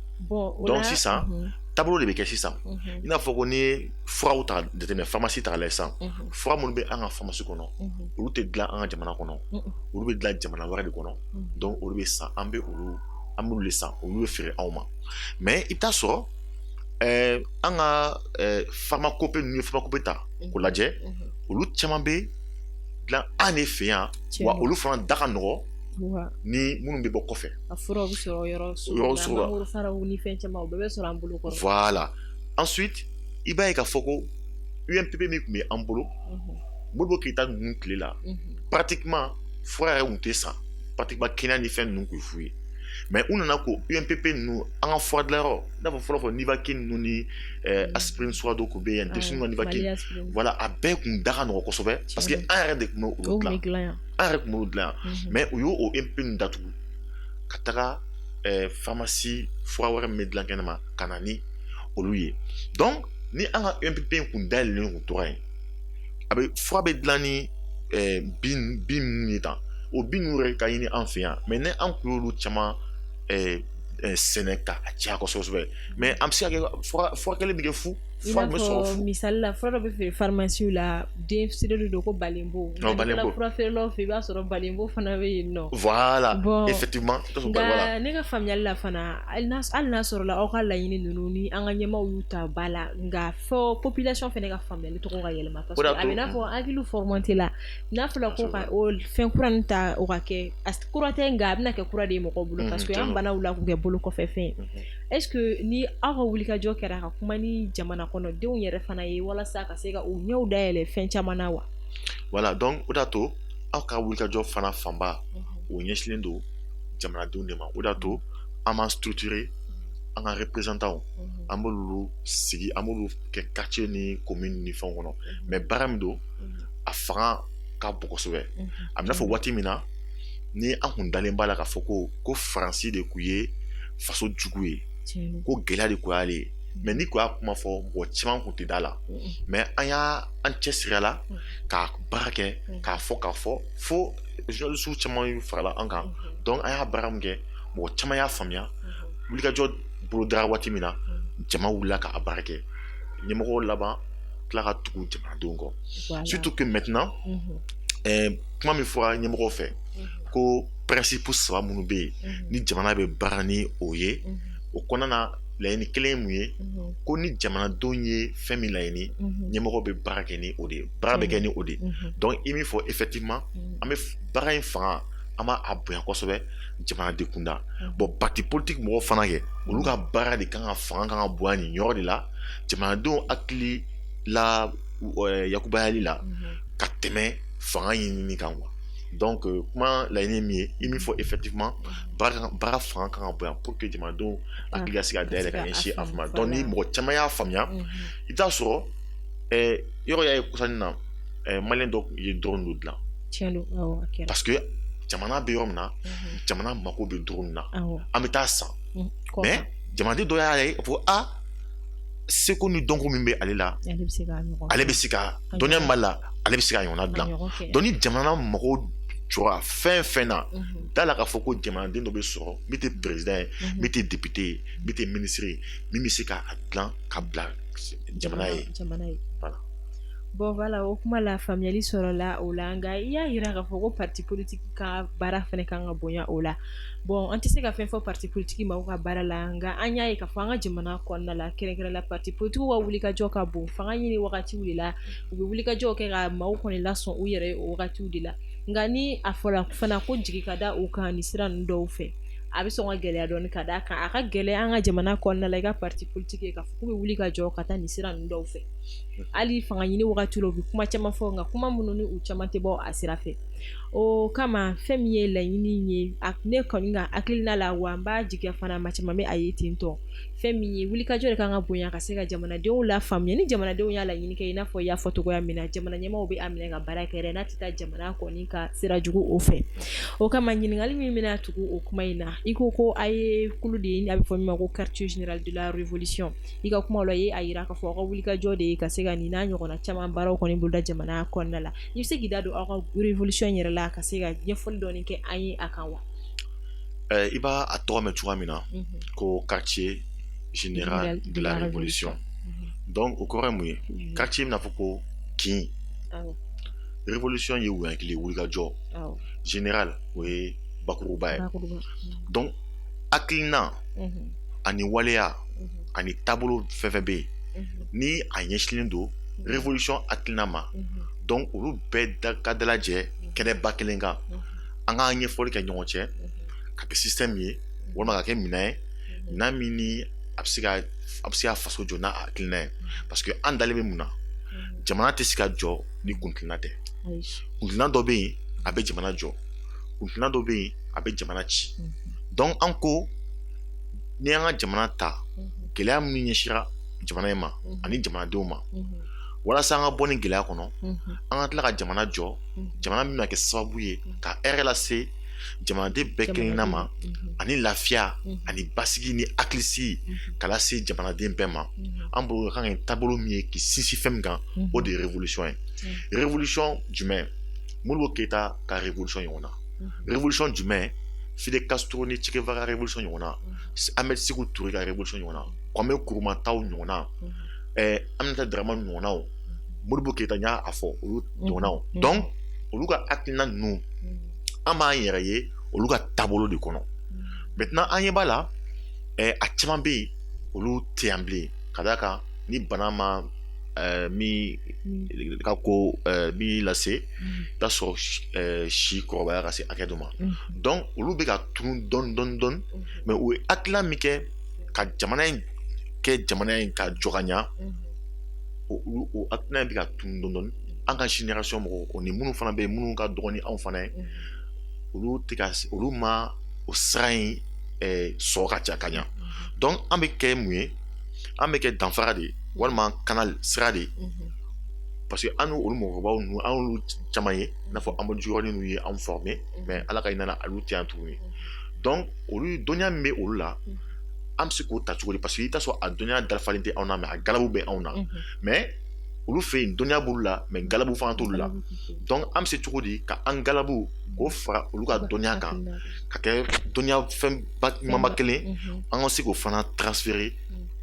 Donc sisan taabolo de bɛ kɛ sisan i n'a fɔ ko ni ye furaw ta jateminɛ pharmacie ta lajɛ sisan fura minnu bɛ an ka pharmacie kɔnɔ olu tɛ dilan an ka jamana kɔnɔ olu bɛ dilan jamana wɛrɛ de kɔnɔ donc olu bɛ san an b'olu de san olu bɛ feere anw ma mais i bɛ taa sɔrɔ an ka pharmacopée ninnu ye pharmacopée ta k'o lajɛ olu caman bɛ dilan an de fɛ yan wa olu fana da ka nɔgɔ ni minnu bɛ bɔ kɔfɛ. A furaw bɛ sɔrɔ yɔrɔ sugu faraw ni fɛn caman o bɛɛ bɛ sɔrɔ an bolo kɔrɔ. Voilà ensuite i b'a ye k'a fɔ ko UNPP min tun bɛ an bolo Modibo Keyita ninnu tile la pratiquement fura yɛrɛ tun tɛ san pratiquement kɛnɛya ni fɛn ninnu tun f'u ye mais u nana ko UNPP ninnu an ka fura dilanyɔrɔ i n'a fɔ fɔlɔ Nivaquine ninnu ni aspirine suguya dɔw tun bɛ yen Dextone Nivaquine voilà a bɛɛ tun da ka nɔgɔ kosɛbɛ parce que an yɛrɛ de tun bɛ olu dilan an yɛrɛ tun b'olu dilan mais u y'o UNPP ninnu datugu ka taga pharmacie fura wɛrɛ min bɛ dilan kɛnɛma ka na ni olu ye donc ni an ka UNPP in kun dayɛlɛlen kun tora yen a bɛ fura bɛ dilan ni bin ninnu ye tan o bin ninnu yɛrɛ ka ɲini an fɛ yan mais ni an kun y'olu caman sɛnɛ ka caya kosɛbɛ mais an bɛ se ka kɛ fura kelen bɛ kɛ fu fura bɛ sɔrɔ fu misali la fura dɔ bɛ feere pharmacie la den fitinin dɔ ko balenbo fura feerelaw fɛ i b'a sɔrɔ balenbo fana bɛ yen nɔ voilà effectivement nka ne ka faamuyali la fana hali n'a sɔrɔ la aw ka laɲini ninnu ni an ka ɲɛmaaw y'u ta ba la nka fɔ population fana ka faamuyali tɔgɔ ka yɛlɛma parce que a bɛ n'a fɔ hakiliw formanté la n'a fɔra ko ka o fɛn kura nin ta o ka kɛ kura tɛ nka a bɛna kɛ kura de ye mɔgɔw bolo parce que an banaw la k'u kɛ bolo kɔfɛ fɛn est-ce que ni aw ka wulikajɔ kɛra ka kuma ni jamana kɔnɔdenw yɛrɛ fana ye walasa ka se ka u ɲɛw dayɛlɛ fɛn caman na wa. Voilà donc o de y'a to aw ka wulikajɔ fana fanba o ɲɛsinnen don jamanadenw de ma o de y'a to an b'an structurer an ka représentants an b'olu sigi an b'olu kɛ quartier ni commune ni fɛnw kɔnɔ mais baara min don a fanga ka bon kosɛbɛ a bɛ n'a fɔ waati min na ni an kun dalen b'a la k'a fɔ ko Faransi de kun ye faso jugu ye ko gɛlɛya de kun y'ale ye mais ni ko y'a kuma fɔ mɔgɔ caman kun tɛ da la mais an y'an cɛsiri a la ka baara kɛ k'a fɔ fo journalistes caman farala an kan donc an y'a baara min kɛ mɔgɔ caman y'a faamuya wulikajɔ bolo dara waati min na jama wulila k'a baara kɛ ɲɛmɔgɔw laban tila ka tugu jamanadenw kɔ surtout que maintenant kuma min fɔra ɲɛmɔgɔw fɛ ko principe saba minnu bɛ yen ni jamana bɛ baara ni o ye o kɔnɔna na laɲini kelen ye mun ye ko ni jamanadenw ye fɛn min laɲini ɲɛmɔgɔ bɛ baara kɛ ni o de ye baara bɛ kɛ ni o de ye donc i min fɔ effectivement an bɛ baara in fanga an b'a bonya kosɛbɛ jamanaden kunda bon parti politique mɔgɔw fana kɛ olu ka baara de kan ka fanga kan ka bonya nin yɔrɔ de la jamanadenw hakili la yakubayali la ka tɛmɛ fanga ɲinini kan quoi donc kuma laɲini min ye i min fɔ effectivement baara fanga kan ka bonya pour que jamanadenw hakili ka se ka dayɛlɛ ka ɲɛsin a fama donc ni mɔgɔ caman y'a faamuya i t'a sɔrɔ yɔrɔ y'a ye kɔsani na maliyɛn dɔ ye drone dɔ dilan parce que jamana bɛ yɔrɔ min na jamana mako bɛ drone na an bɛ taa san mais jamanaden dɔ y'a ye fɔ seko ni dɔnko min bɛ ale la ale bɛ se ka dɔnniya min b'a la ale bɛ se ka ɲɔgɔnna dilan donc ni jamana mako jɔra fɛn fɛn na da la k'a fɔ ko jamanaden dɔ bɛ sɔrɔ min tɛ président ye min tɛ député ye min tɛ ministre ye min bɛ se k'a dilan ka bila jamana ye voilà. Bon voilà o kuma la faamuyali sɔrɔla o la nka i y'a yira k'a fɔ ko parti politique ka baara fana kan ka bonya o la bon an tɛ se ka fɛn fɔ parti politique ma u ka baara la nka an y'a ye k'a fɔ an ka jamana kɔnɔna la kɛrɛnkɛrɛnnenya parti politique ka wulikajɔ ka bon fanga ɲini wagatiw de la u bɛ wulikajɔw kɛ ka maaw kɔni lasɔn u yɛrɛ ye o wagatiw de la nka ni a fɔra fana ko jigi ka da u kan nin sira ninnu dɔw fɛ a bɛ sɔn ka gɛlɛya dɔɔni ka d'a kan a ka gɛlɛya an ka jamana kɔnɔna la i ka parti politique ye k'a fɔ k'u bɛ wuli ka jɔ ka taa nin sira ninnu dɔw fɛ hali fanga ɲini wagati la u bɛ kuma caman fɔ nka kuma minnu ni u caman tɛ bɔ a sira fɛ o kama fɛn min ye laɲini ye ne kɔni ka hakilina la wa n b'a jigiya fana ma caman bɛ a ye ten tɔ fɛn min ye wulikajɔ de kan ka bonya ka se ka jamanadenw la faamuya ni jamanadenw y'a laɲini kɛ i n'a fɔ i y'a fɔ cogoya min na jamana ɲɛmaaw bɛ a minɛ ka baara kɛ n'a tɛ taa jamana kɔni ka sira jugu o fɛ o kama ɲininkali min bɛna tugu o kuma in na i ko a ye kulu de ye a bɛ fɔ min ma ko quartier général de la révolution i ka kuma la i ye a yira k'a fɔ aw ka wulikajɔ de ye ka se ka nin n'a ɲɔgɔnna caman baaraw kɔni boloda jamana kɔnɔna la i bɛ se k'i da don aw ka révolution yɛrɛ la ka se ka ɲɛfɔli dɔɔni kɛ an ye a kan wa i b'a a tɔgɔ mɛn cogoya min na ko quartier général de la révolution donc o kɔrɔ ye mun ye quartier bɛna fɔ ko kin révolution ye wuyankili wulikajɔ général o ye bakuruba ye donc hakilina ani waleya ani taabolo fɛn fɛn bɛ yen ni a ɲɛsinnen don révolution hakilina ma donc olu bɛɛ ka dalajɛ kɛnɛba kelen kan an ka ɲɛfɔli kɛ ɲɔgɔn cɛ ka kɛ système ye walima ka kɛ minɛn ye minɛn min ni a bɛ se ka faso jɔ n'a hakilina ye parce que an dalen bɛ mun na jamana tɛ se ka jɔ ni kuntilenna tɛ kuntilenna dɔ bɛ yen a bɛ jamana jɔ kuntilenna dɔ bɛ yen a bɛ jamana ci donc an ko ni an ka jamana ta gɛlɛya minnu ɲɛsira jamana in ma ani jamanadenw ma walasa an ka bɔ ni gɛlɛya kɔnɔ an ka tila ka jamana jɔ jamana min bɛ kɛ sababu ye ka hɛrɛ lase jamanaden bɛɛ kelenna ma ani lafiya ani basigi ni hakilisigi ka lase jamanaden bɛɛ ma an bolo kan ka taabolo min ye k'i sinsin fɛn min kan o de ye révolution ye révolution jumɛn Modibo Keyita ka révolution ɲɔgɔn na révolution jumɛn Fidel Castro ni Che Guevara ka révolution ɲɔgɔn na Ahmed Sékou Touré ka révolution ɲɔgɔn na Kwame Nkrumah taw ɲɔgɔn na Aminata Dramane ɲɔgɔnnaw Modibo Keyita n y'a fɔ olu ɲɔgɔnnaw donc olu ka hakilina ninnu an b'an yɛrɛ ye olu ka taabolo de kɔnɔ maintenant an ɲɛ b'a la a caman bɛ yen olu tɛ yan bilen ka d'a kan ni bana ma min ka ko min lase i t'a sɔrɔ si kɔrɔbaya ka se hakɛ dɔ ma donc olu bɛ ka tunu dɔɔni mais u ye hakilina min kɛ ka jamana in kɛ jamana in ka jɔ ka ɲa o hakilina in bɛ ka tunu dɔɔni an ka génération mɔgɔw o ni minnu fana bɛ yen minnu ka dɔgɔ ni anw fana ye olu ma o sira in sɔrɔ ka ca ka ɲa donc an bɛ kɛ mun ye an bɛ kɛ danfara de ye walima canal sira de ye parce que an n'olu mɔgɔkɔrɔbaw ninnu an y'olu caman ye i n'a fɔ Amadu Jikɔrɔni ninnu ye anw former mais ala ka hinɛ na olu tɛ yan tuguni donc olu dɔnniya min bɛ olu la an bɛ se k'o ta cogo di parce que i t'a sɔrɔ a dɔnniya dalifalen tɛ anw na mais a galabu bɛ anw na mais olu fɛ yen dɔnniya b'olu la mais galabu fana t'olu la donc an bɛ se cogo di ka an galabu k'o fara olu ka dɔnniya kan ka kɛ dɔnniya fɛn ɲumanba kelen an ka se k'o fana transférer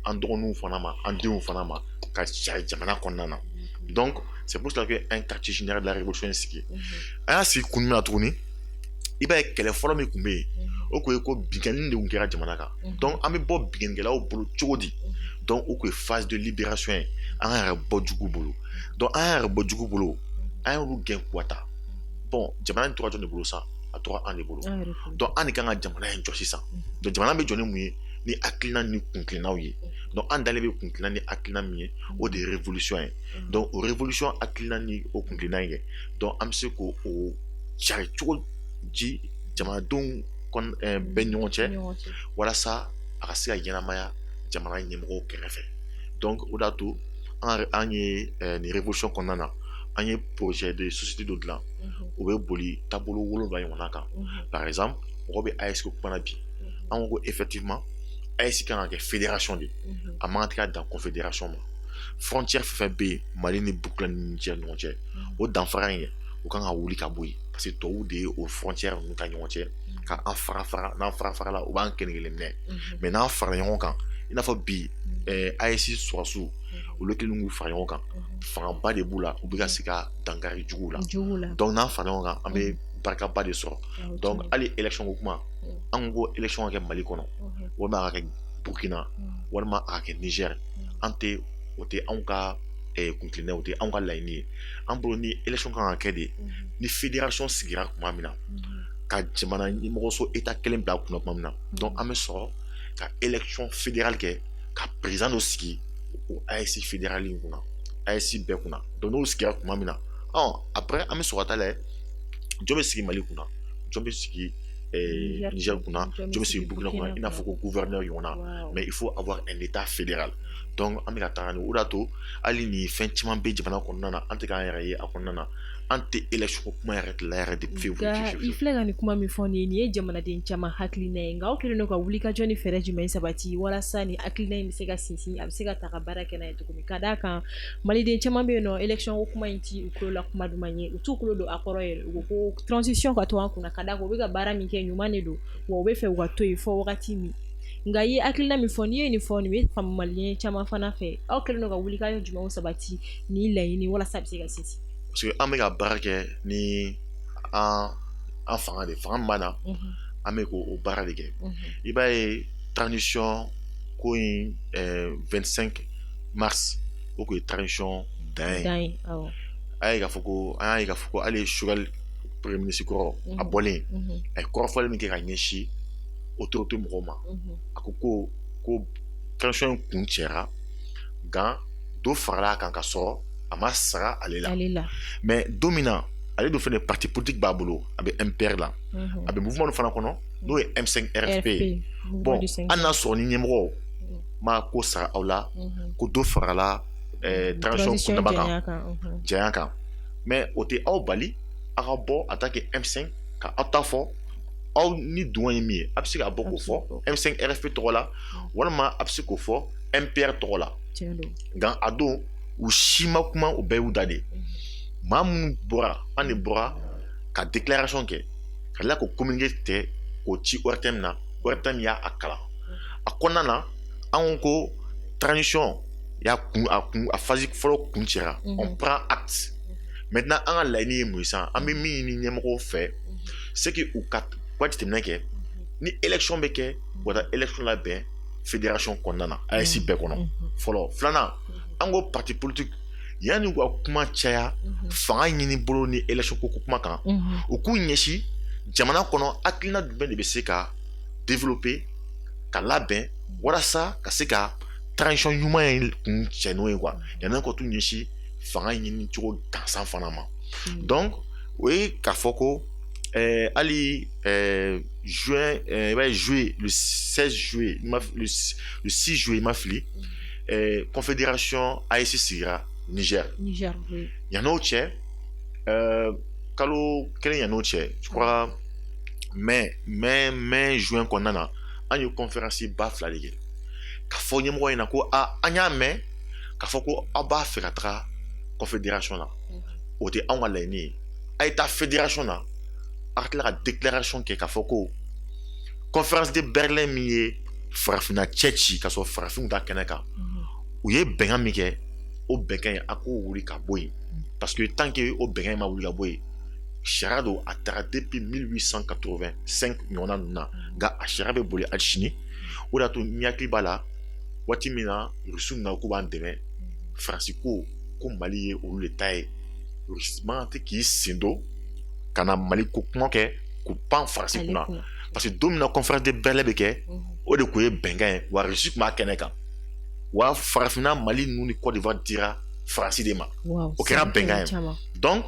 an dɔgɔninw fana ma an denw fana ma ka cari jamana kɔnɔna na donc c'est pour cela que un quartier général de la révolution est sigi an y'a sigi kun min na tuguni i b'a ye kɛlɛ fɔlɔ min tun bɛ yen o tun ye ko binkani de tun kɛra jamana kan donc an bɛ bɔ binkanikɛlaw bolo cogo di donc o tun ye phase de libération ye an ka yɛrɛ bɔ jugu bolo donc an y'a yɛrɛ bɔ jugu bolo an y'olu gɛn kuwata bon jamana in tora jɔn de bolo sa a tora an de bolo donc an de kan ka jamana in jɔ sisan donc jamana bɛ jɔ ni mun ye ni hakilina ni kuntilennaw ye donc an dalen bɛ kuntilenna ni hakilina min ye o de ye révolution ye donc o révolution hakilina ni o kuntilenna ye donc an bɛ se k'o cari cogo di jamanadenw bɛɛ ɲɔgɔn cɛ walasa a ka se ka ɲɛnamaya jamana ɲɛmɔgɔw kɛrɛfɛ donc o de y'a to an ye nin révolution kɔnɔna na an ye projet de société dɔ dilan o bɛ boli taabolo 7 ɲɔgɔnna kan par exemple mɔgɔ bɛ AES ko kuma na bi an ko effectivement AES kan ka kɛ fédération de a man kan tɛ ka dan confédération ma frontière fɛn fɛn bɛ yen Mali ni Burukina ni Niger ni ɲɔgɔn cɛ o danfara in ye o kan ka wuli ka bɔ yen parce que tubabuw de ye o frontière ninnu ta ɲɔgɔn cɛ ka an fara n'an fara la o b'an kelen minɛ mais n'an fara ɲɔgɔn kan i n'a fɔ bi AES sɔrɔsiw olu kelen k'u fara ɲɔgɔn kan fangaba de b'u la u bɛ ka se ka dankari juguw la donc n'an fara ɲɔgɔn kan an bɛ barikaba de sɔrɔ donc hali élection ko kuma an ko élection ka kɛ Mali kɔnɔ walima a ka kɛ Burukina walima a ka kɛ Niger an tɛ o tɛ anw ka kuntilenna o tɛ anw ka laɲini ye an bolo ni élection kan ka kɛ de ni fédération sigira tuma min na ka jamana ɲɛmɔgɔso état kelen bila kunna tuma min na donc an bɛ sɔrɔ ka élection fédérale kɛ ka président dɔ sigi o AES fédéral in kunna AES bɛɛ kunna donc n'o sigira tuma min na après an bɛ sɔrɔ ka taa lajɛ jɔn bɛ sigi Mali kunna jɔn bɛ sigi Niger kunna jɔn bɛ sigi Burkina kunna i n'a fɔ ko gouverneur ɲɔgɔn na mais il faut avoir un état fédéral donc an bɛ ka taga ni o de y'a to hali ni fɛn caman bɛ jamana kɔnɔna na an tɛ k'an yɛrɛ ye a kɔnɔna na an tɛ élection ko kuma yɛrɛ la yɛrɛ de fiyewu i filɛ ka nin kuma min fɔ nin ye jamanaden caman hakilina ye nka aw kɛlen don ka wulikajɔ ni fɛɛrɛ jumɛn sabati walasa ni hakilina in bɛ se ka sinsin a bɛ se ka ta ka baara kɛ n'a ye cogo min ka d'a kan maliden caman bɛ yen nɔ élection ko kuma in ti u tulo la kuma duman ye u t'u tulo don a kɔrɔ yɛrɛ u ko ko transition ka to an kunna ka d'a kan u bɛ ka baara min kɛ ɲuman de don wa u bɛ fɛ u ka to yen fɔ wagati min nka i ye hakilina min fɔ n'i ye nin fɔ nin bɛ faamu maliyɛn caman fana fɛ aw kɛlen don ka wulikajɔ jumɛnw sabati ni laɲini walasa a bɛ se ka sinsin parce que an bɛ ka baara kɛ ni an fanga de fanga min b'an na an bɛ k'o baara de kɛ i b'a ye transition ko in 25 mars o kun ye transition dan ye an y'a ye k'a fɔ ko hali Choguel premier ministre kɔrɔ a bɔlen a ye kɔrɔfɔli min kɛ ka ɲɛsin autorité mɔgɔw ma a ko transition in kun cɛra nka dɔ farala a kan ka sɔrɔ a ma saga ale la mais don min na ale dun fɛnɛ parti politique b'a bolo a bɛ MPR la a bɛ mouvement fana kɔnɔ n'o ye M5 RFP ye bon hali n'a sɔrɔ ni ɲɛmɔgɔw ma ko sara aw la ko dɔ farala transition kundaba kan janya kan mais o tɛ aw bali a ka bɔ a ta kɛ M5 ka aw ta fɔ aw ni dun ye min ye a bɛ se ka bɔ k'o fɔ M5 RFP tɔgɔ la walima a bɛ se k'o fɔ MPR tɔgɔ la nka a don u si ma kuma o bɛɛ y'u da de maa minnu bɔra an de bɔra ka déclaration kɛ ka tila k'o communiqué tɛ k'o ci ORTM na ORTM y'a kalan a kɔnɔna na an ko transition a phase fɔlɔ kun cɛra on prend acte maintenant an ka laɲini ye mun ye sisan an bɛ min ɲini ɲɛmɔgɔw fɛ c'est que u ka jateminɛ kɛ ni élection bɛ kɛ u ka taa élection labɛn fédération kɔnɔna na AES bɛɛ kɔnɔ fɔlɔ filanan an ko parti politique yanni u ka kuma caya fanga ɲini bolo ni élection ko kuma kan u k'u ɲɛsin jamana kɔnɔ hakilina jumɛn de bɛ se ka développer ka labɛn walasa ka se ka transition ɲuman ye kun cɛ n'o ye yanni ka t'u ɲɛsin fanga ɲini cogo gansan fana ma donc o ye k'a fɔ ko hali juin i b'a ye juillet le 16 juillet le 6 juillet i ma fili confédération AES sigira Niger yann'o cɛ kalo kelen yann'o cɛ je crois mai juin kɔnɔna na an ye conférence ba fila de kɛ k'a fɔ ɲɛmɔgɔ ɲɛna ko an y'a mɛn k'a fɔ ko aw b'a fɛ ka taga confédération na o tɛ anw ka laɲini ye a ye taa fédération na a ka tila ka déclaration kɛ k'a fɔ ko conférence de Berlin min ye farafinna cɛ ci k'a sɔrɔ farafinw ta kɛnɛ kan u ye bɛnkan min kɛ o bɛnkan in a k'o wuli ka bɔ yen parce que tant que o bɛnkan in ma wuli ka bɔ yen sariya don a taara depuis 1885 ɲɔgɔnna ninnu na nka a sariya bɛ boli hali sini o de y'a to n hakili b'a la waati min na rusiw na k'u b'an dɛmɛ faransi ko Mali ye olu de ta ye rusi man tɛ k'i sen don ka na Mali ko kuma kɛ k'u pan faransi kunna parce que don min na conférence de Berlin bɛ kɛ o de kun ye bɛnkan ye wa rusi tun b'a kɛnɛ kan wa farafinna Mali ninnu ni Côte d'Ivoire dira faransi de ma o kɛra bɛnkan ye donc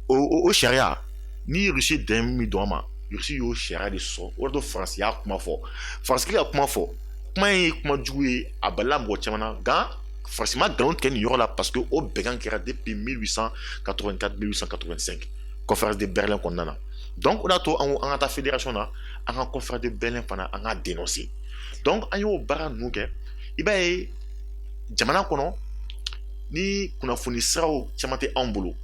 o sariya ni rusi dɛmɛ min don a ma rusi y'o sariya de sɔrɔ o de to faransi y'a kuma fɔ faransi ka kuma fɔ kuma ye kuma jugu ye a balila mɔgɔ caman na nka faransi ma nkalon tigɛ nin yɔrɔ la parce que o bɛnkan kɛra depuis 1884 1885 conférence de Berlin kɔnɔna na donc o de y'a to an ka taa fédération na an ka conférence de Berlin fana an ka dénoncer donc an y'o baara ninnu kɛ i b'a ye jamana kɔnɔ ni kunnafoni siraw caman tɛ anw bolo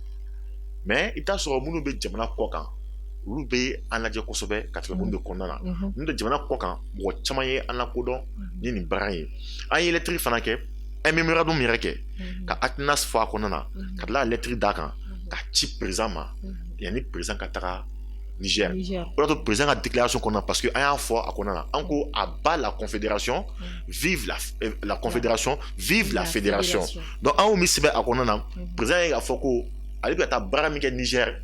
mais i bɛ taa sɔrɔ minnu bɛ jamana kɔ kan olu bɛ an lajɛ kosɛbɛ ka tɛmɛ minnu bɛ kɔnɔna na minnu tɛ jamana kɔ kan mɔgɔ caman ye an lakodɔn ni nin baara ye an ye lɛtiri fana kɛ un mémorandum yɛrɛ kɛ ka Atlas fɔ a kɔnɔna na ka tila ka lɛtiri d'a kan ka ci président ma yanni président ka taga Niger o de y'a to président ka déclaration kɔnɔna parce que an y'a fɔ a kɔnɔna na an ko a bat la confédération vive la confédération vive la fédération donc an y'o min sɛbɛn a kɔnɔna na président ye k'a fɔ ko ale bɛ ka taa baara min kɛ Niger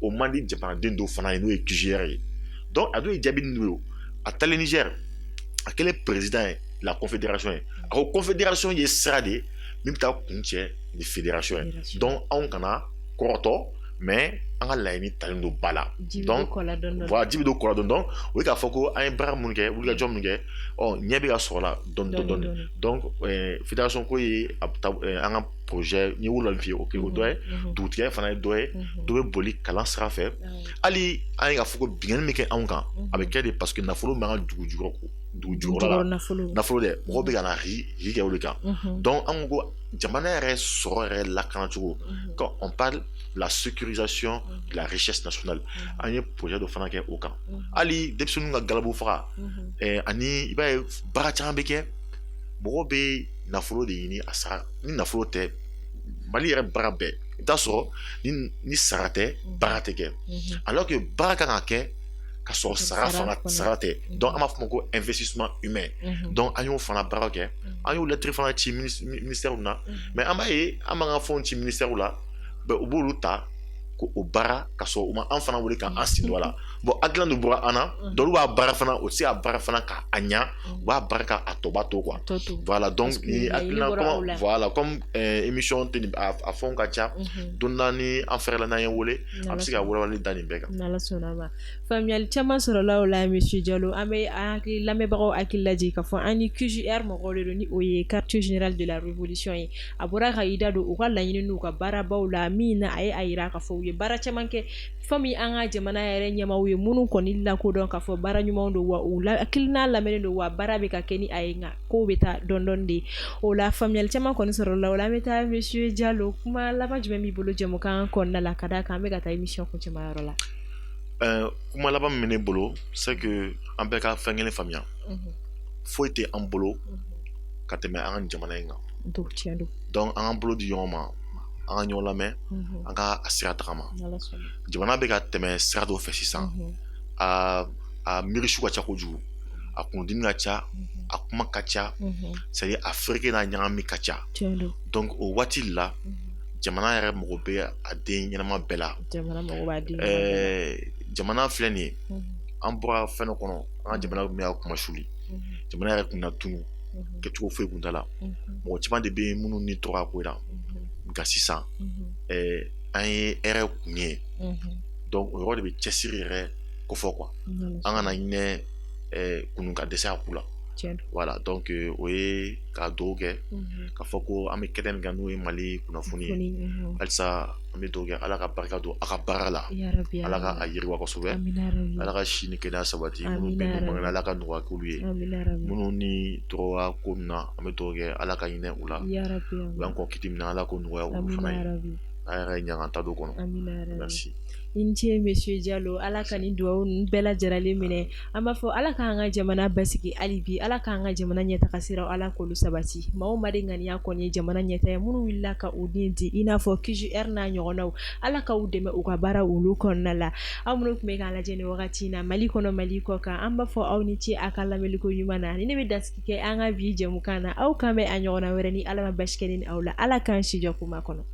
o man di jamanaden dɔw fana ye n'o ye QGR ye donc a dun ye jaabi ninnu ye a taalen Niger a kɛlen président ye la confédération ye a ko confédération ye sira de min bɛ taa kun cɛ ni fédération ye donc anw kana kɔrɔtɔ mais an ka laɲini talen don ba la donc voilà jibi do kɔla dɔn o ye k'a fɔ ko an ye baara minnu kɛ wulikajɔ minnu kɛ ɲɛ bɛ ka sɔrɔ la dɔɔni donc fédération ko ye an ka projet n ye wolonwula f'i ye o dɔ ye dugutigi fana ye dɔ ye dɔ bɛ boli kalan sira fɛ hali an ye k'a fɔ ko bingani bɛ kɛ anw kan a bɛ kɛ de parce que nafolo b'an ka dugu jukɔrɔ la nafolo dɛ mɔgɔw bɛ ka na ri kɛ o de kan donc an ko jamana yɛrɛ sɔrɔ yɛrɛ lakana cogo quand on parle de la sécurisation de la richesse nationale an ye projet dɔ fana kɛ o kan hali denmisɛnninw ka galabu faga ani i b'a ye baara caman bɛ kɛ mɔgɔw bɛ nafolo de ɲini a sara ni nafolo tɛ mali yɛrɛ baara bɛɛ i bɛ taa sɔrɔ ni sara tɛ baara tɛ kɛ alors que baara kan ka kɛ ka sɔrɔ sara tɛ donc an b'a fɔ o ma ko investissement humain donc an y'o fana baara kɛ an y'o lettre fana ci ministère na mais an b'a ye an b'an ka fɛnw ci ministère la u b'olu ta ko o baara ka sɔrɔ u ma an fana wele k'an sen don a la bon hakilina dɔ bɔra an na dɔw b'a baara fana o tɛ se ka baara fana k'a ɲa u b'a baara k'a tɔba to quoi voilà donc ni hakilina voilà comme émission tɛ a fɛnw ka ca don n'a ni an fɛrɛla n'an ye wele a bɛ se ka wɛrɛwɛrɛli da nin bɛɛ kan. n'Ala sɔnna ma faamuyali caman sɔrɔla o la monsieur Diallo an bɛ an hakili lamɛnbagaw hakili lajigin k'a fɔ an ni QJR mɔgɔw de don ni o ye quartier général de la révolution ye a bɔra ka i da don u ka laɲini n'u ka baarabaw la min na a ye a yira k'a fɔ u ye baara caman kɛ fami an ka jamana yɛrɛ ɲɛmaaw ye minnu kɔni lakodɔn k'a fɔ baara ɲumanw don wa u hakilina lamɛnnen don wa baara bɛ ka kɛ ni a ye nka kow bɛ taa dɔɔni de o la faamuyali caman kɔni sɔrɔla o la an bɛ taa monsieur Diallo kuma laban jumɛn b'i bolo jɛmukan kɔnɔna la ka d'a kan an bɛ ka taa émission kuncɛma yɔrɔ la. kuma laban min bɛ ne bolo c'est que an bɛɛ ka fɛn kelen faamuya foyi tɛ an bolo ka tɛmɛ an ka jamana in kan donc an k'an bolo di ɲɔgɔn ma an ka ɲɔgɔn lamɛn an ka a sira tagama jamana bɛ ka tɛmɛ sira dɔw fɛ sisan a miirisiw ka ca kojugu a kundimi ka ca a kuma ka ca c'est à dire a fereke n'a ɲagami ka ca donc o waati la jamana yɛrɛ mago bɛ a den ɲɛnama bɛɛ la jamana filɛ nin ye an bɔra fɛn dɔ kɔnɔ an ka jamana min y'a kuma suli jamana yɛrɛ kun na tunu kɛcogo foyi kun t'a la mɔgɔ caman de bɛ minnu ni tɔgɔ ko la nka sisan an ye hɛrɛ kun ye donc o yɔrɔ de bɛ cɛsiri yɛrɛ kofɔ quoi an kana ɲinɛ kunun ka dɛsɛ a ku la voilà donc o ye ka dugawu kɛ k'a fɔ ko an bɛ kɛnɛ min kan n'o ye mali kunnafoni ye halisa an bɛ dugawu kɛ ala ka barika don a ka baara la ala ka a yiriwa kosɛbɛ ala ka si ni kɛnɛya sabati minnu bɛ yen nɔ ala ka nɔgɔya k'olu ye minnu ni tɔgɔya ko min na an bɛ dugawu kɛ ala ka hinɛ u la u y'an kɔ kiti min na ala k'o nɔgɔya olu fana ye a yɛrɛ ɲaga ta don kɔnɔ merci. I ni ce monsieur Diallo ala ka nin dugawu ninnu bɛɛ lajɛlen minɛ an b'a fɔ ala k'an ka jamana basigi hali bi ala k'an ka jamana ɲɛtaga siraw ala k'olu sabati maa o maa de ŋaniya kɔni ye jamana ɲɛta ye minnu wulila ka u den di i n'a fɔ QJR n'a ɲɔgɔnnaw ala ka u dɛmɛ u ka baara olu kɔnɔna la aw minnu tun bɛ k'an lajɛ nin wagati in na mali kɔnɔ mali kɔ kan an b'a fɔ aw ni ce a ka lamɛnliko ɲuman na ni ne bɛ dasigi kɛ an ka bi jɛmukan na aw kan bɛ a ɲɔgɔnna wɛrɛ ni ala ma basi kɛ ni aw la ala k'an si jɔ kuma kɔnɔ.